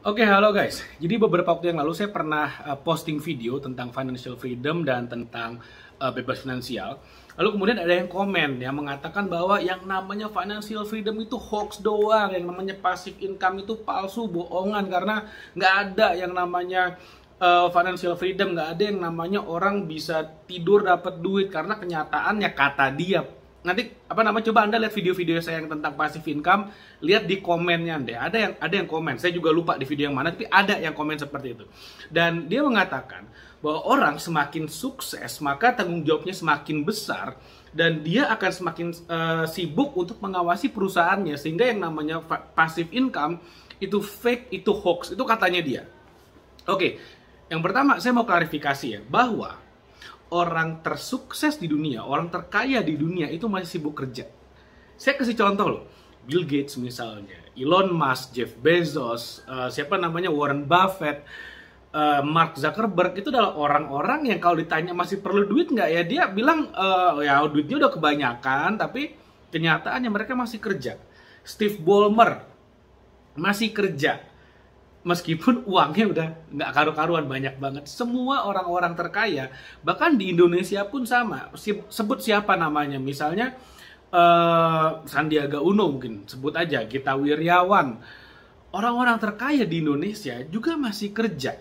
Oke, halo guys. Jadi beberapa waktu yang lalu saya pernah posting video tentang financial freedom dan tentang bebas finansial. Lalu kemudian ada yang komen yang mengatakan bahwa yang namanya financial freedom itu hoax doang, yang namanya passive income itu palsu, bohongan karena nggak ada yang namanya financial freedom, nggak ada yang namanya orang bisa tidur dapat duit karena kenyataannya kata dia. Nanti coba Anda lihat video-video saya yang tentang passive income, lihat di komennya deh. Ada yang komen. Saya juga lupa di video yang mana, tapi ada yang komen seperti itu. Dan dia mengatakan bahwa orang semakin sukses, maka tanggung jawabnya semakin besar dan dia akan semakin sibuk untuk mengawasi perusahaannya, sehingga yang namanya passive income itu fake, itu hoax. Itu katanya dia. Oke. Yang pertama saya mau klarifikasi ya, bahwa orang tersukses di dunia, orang terkaya di dunia itu masih sibuk kerja. Saya kasih contoh loh, Bill Gates misalnya, Elon Musk, Jeff Bezos, Warren Buffett, Mark Zuckerberg, itu adalah orang-orang yang kalau ditanya masih perlu duit nggak ya, dia bilang ya duitnya udah kebanyakan, tapi kenyataannya mereka masih kerja. Steve Ballmer masih kerja. Meskipun uangnya udah nggak karu-karuan, banyak banget. Semua orang-orang terkaya, bahkan di Indonesia pun sama. Sebut siapa namanya, misalnya Sandiaga Uno mungkin, sebut aja Gita Wirjawan. Orang-orang terkaya di Indonesia juga masih kerja,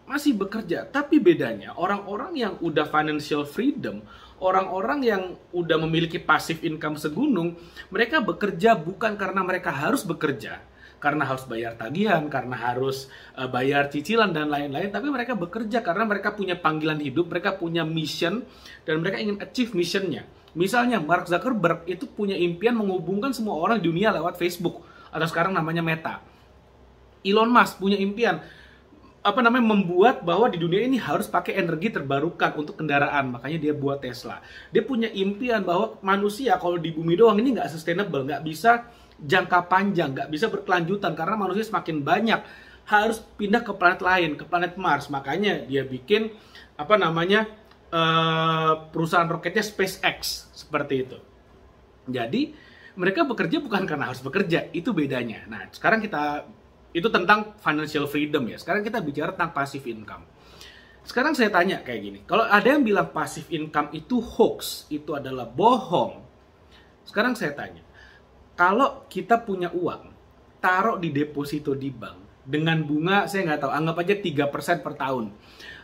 masih bekerja. Tapi bedanya, orang-orang yang udah financial freedom, orang-orang yang udah memiliki passive income segunung, mereka bekerja bukan karena mereka harus bekerja, karena harus bayar tagihan, karena harus bayar cicilan dan lain-lain, tapi mereka bekerja karena mereka punya panggilan hidup, mereka punya mission, dan mereka ingin achieve missionnya. Misalnya Mark Zuckerberg itu punya impian menghubungkan semua orang di dunia lewat Facebook, atau sekarang namanya Meta. Elon Musk punya impian membuat bahwa di dunia ini harus pakai energi terbarukan untuk kendaraan, makanya dia buat Tesla. Dia punya impian bahwa manusia kalau di bumi doang ini nggak sustainable, nggak bisa jangka panjang, nggak bisa berkelanjutan karena manusia semakin banyak, harus pindah ke planet lain, ke planet Mars. Makanya dia bikin perusahaan roketnya SpaceX seperti itu. Jadi mereka bekerja bukan karena harus bekerja, itu bedanya. Nah, sekarang itu tentang financial freedom ya. Sekarang kita bicara tentang passive income. Sekarang saya tanya kayak gini, kalau ada yang bilang passive income itu hoax, itu adalah bohong. Sekarang saya tanya, kalau kita punya uang, taruh di deposito di bank, dengan bunga, saya nggak tahu, anggap aja 3% per tahun.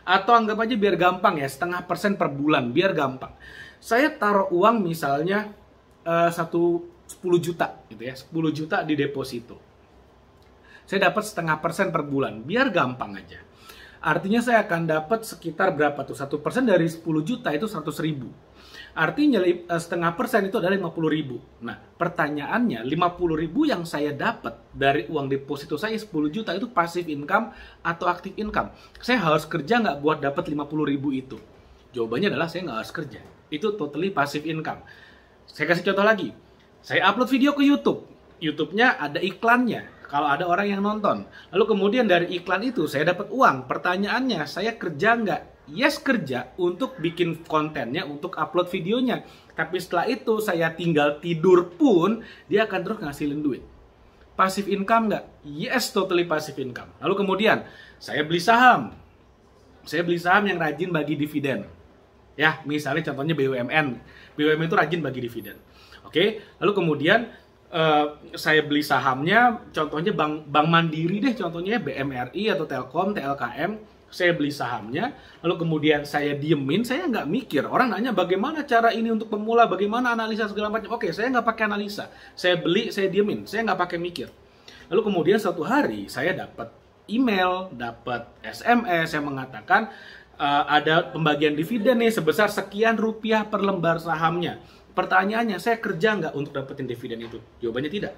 Atau anggap aja biar gampang ya, 0,5% per bulan, biar gampang. Saya taruh uang misalnya 10 juta, gitu ya, 10 juta di deposito. Saya dapat 0,5% per bulan, biar gampang aja. Artinya saya akan dapat sekitar berapa tuh? 1% dari 10 juta itu 100 ribu. Artinya 0,5% itu adalah 50 ribu. Nah, pertanyaannya 50 ribu yang saya dapat dari uang deposito saya 10 juta itu passive income atau active income? Saya harus kerja nggak buat dapat 50 ribu itu? Jawabannya adalah saya nggak harus kerja. Itu totally passive income. Saya kasih contoh lagi. Saya upload video ke YouTube. YouTube-nya ada iklannya kalau ada orang yang nonton. Lalu kemudian dari iklan itu saya dapat uang. Pertanyaannya, saya kerja nggak? Yes, kerja untuk bikin kontennya, untuk upload videonya. Tapi setelah itu saya tinggal tidur pun, dia akan terus ngasilin duit. Passive income nggak? Yes, totally passive income. Lalu kemudian saya beli saham. Saya beli saham yang rajin bagi dividen. Ya, misalnya contohnya BUMN. BUMN itu rajin bagi dividen. Oke, lalu kemudian saya beli sahamnya, contohnya Bank Mandiri deh, contohnya BMRI atau Telkom, TLKM. Saya beli sahamnya, lalu kemudian saya diemin, saya nggak mikir. Orang nanya bagaimana cara ini untuk pemula, bagaimana analisa segala macam. Oke, saya nggak pakai analisa. Saya beli, saya diemin, saya nggak pakai mikir. Lalu kemudian suatu hari saya dapat email, dapat SMS yang mengatakan ada pembagian dividen nih sebesar sekian rupiah per lembar sahamnya. Pertanyaannya, saya kerja nggak untuk dapetin dividen itu? Jawabannya tidak.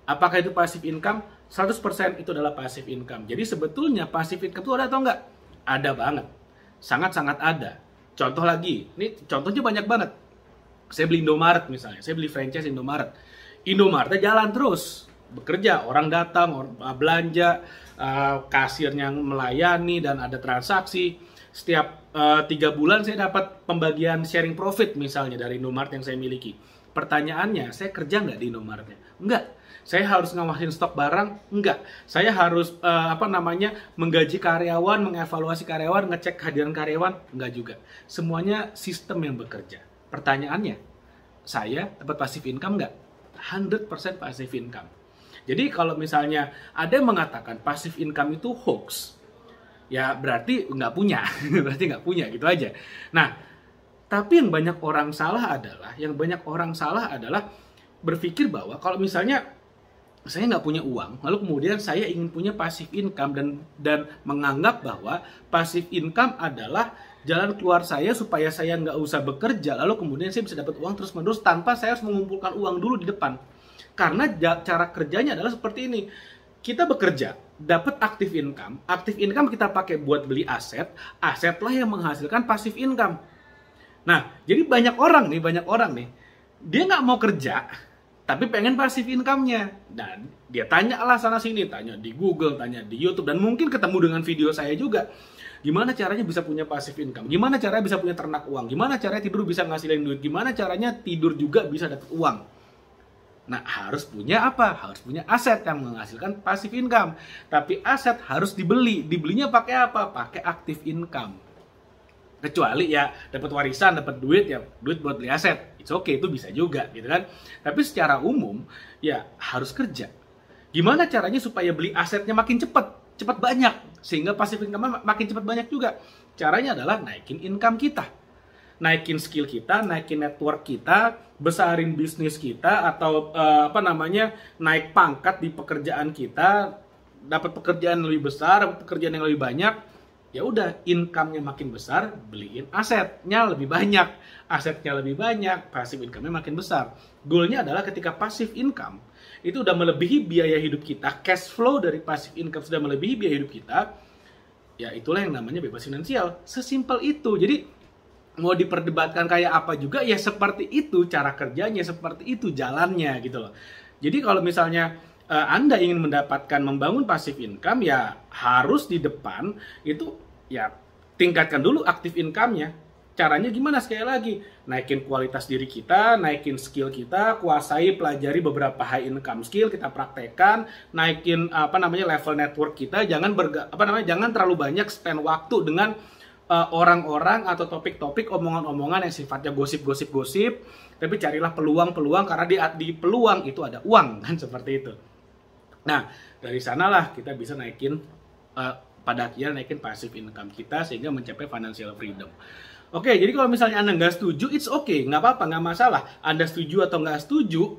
Apakah itu passive income? 100% itu adalah passive income. Jadi sebetulnya passive income itu ada atau enggak? Ada banget. Sangat-sangat ada. Contoh lagi, ini contohnya banyak banget. Saya beli Indomaret misalnya, saya beli franchise Indomaret. Indomaretnya jalan terus, bekerja, orang datang, orang belanja, kasirnya melayani dan ada transaksi. Setiap 3 bulan saya dapat pembagian sharing profit misalnya dari Indomaret yang saya miliki. Pertanyaannya, saya kerja nggak di Indomaretnya? Enggak. Saya harus ngawasin stok barang? Enggak. Saya harus menggaji karyawan, mengevaluasi karyawan, ngecek kehadiran karyawan? Enggak juga. Semuanya sistem yang bekerja. Pertanyaannya, saya dapat passive income enggak? 100% passive income. Jadi kalau misalnya ada yang mengatakan passive income itu hoax, ya berarti nggak punya, berarti nggak punya gitu aja. Nah, tapi yang banyak orang salah adalah berpikir bahwa kalau misalnya saya nggak punya uang, lalu kemudian saya ingin punya passive income dan menganggap bahwa passive income adalah jalan keluar saya supaya saya nggak usah bekerja, lalu kemudian saya bisa dapat uang terus-menerus tanpa saya harus mengumpulkan uang dulu di depan. Karena cara kerjanya adalah seperti ini. Kita bekerja, dapat active income kita pakai buat beli asetlah yang menghasilkan passive income. Nah, jadi banyak orang nih, dia nggak mau kerja, tapi pengen passive income-nya. Dan dia tanyalah sana-sini, tanya di Google, tanya di YouTube, dan mungkin ketemu dengan video saya juga. Gimana caranya bisa punya passive income? Gimana caranya bisa punya ternak uang? Gimana caranya tidur bisa ngasilin duit? Gimana caranya tidur juga bisa dapat uang? Nah, harus punya apa? Harus punya aset yang menghasilkan passive income. Tapi aset harus dibeli. Dibelinya pakai apa? Pakai active income. Kecuali ya dapat warisan, dapat duit, ya duit buat beli aset. It's okay, itu bisa juga gitu kan. Tapi secara umum ya harus kerja. Gimana caranya supaya beli asetnya makin cepat banyak sehingga passive income makin cepat banyak juga? Caranya adalah naikin income kita. Naikin skill kita, naikin network kita, besarin bisnis kita, atau naik pangkat di pekerjaan kita, dapat pekerjaan lebih besar, dapat pekerjaan yang lebih banyak. Ya udah, income-nya makin besar, beliin asetnya lebih banyak, passive income-nya makin besar. Goalnya adalah ketika passive income itu udah melebihi biaya hidup kita, cash flow dari passive income sudah melebihi biaya hidup kita, ya itulah yang namanya bebas finansial. Sesimpel itu. Jadi mau diperdebatkan kayak apa juga, ya seperti itu cara kerjanya, seperti itu jalannya gitu loh. Jadi kalau misalnya Anda ingin membangun passive income, ya harus di depan itu ya tingkatkan dulu active income-nya. Caranya gimana? Sekali lagi, naikin kualitas diri kita, naikin skill kita, kuasai, pelajari beberapa high income skill, kita praktekkan, naikin level network kita, jangan terlalu banyak spend waktu dengan orang-orang atau topik-topik, omongan-omongan yang sifatnya gosip-gosip, tapi carilah peluang-peluang, karena di peluang itu ada uang, kan, seperti itu. Nah, dari sanalah kita bisa naikin passive income kita sehingga mencapai financial freedom. Oke, jadi kalau misalnya Anda nggak setuju, it's okay, nggak apa-apa, nggak masalah. Anda setuju atau nggak setuju,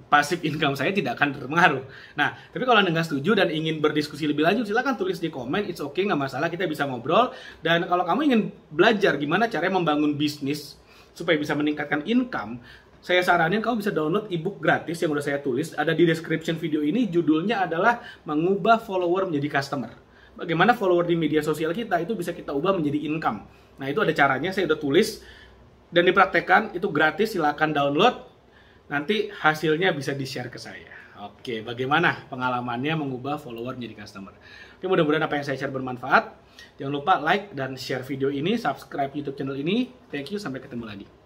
passive income saya tidak akan terpengaruh. Nah, tapi kalau Anda nggak setuju dan ingin berdiskusi lebih lanjut, silakan tulis di komen, it's okay, nggak masalah, kita bisa ngobrol. Dan kalau kamu ingin belajar gimana caranya membangun bisnis supaya bisa meningkatkan income, saya saranin kamu bisa download ebook gratis yang udah saya tulis, ada di description video ini, judulnya adalah Mengubah Follower Menjadi Customer. Bagaimana follower di media sosial kita itu bisa kita ubah menjadi income. Nah, itu ada caranya, saya udah tulis dan dipraktekkan, itu gratis, silakan download. Nanti hasilnya bisa di-share ke saya. Oke, bagaimana pengalamannya mengubah follower menjadi customer? Oke, mudah-mudahan apa yang saya share bermanfaat. Jangan lupa like dan share video ini, subscribe YouTube channel ini. Thank you, sampai ketemu lagi.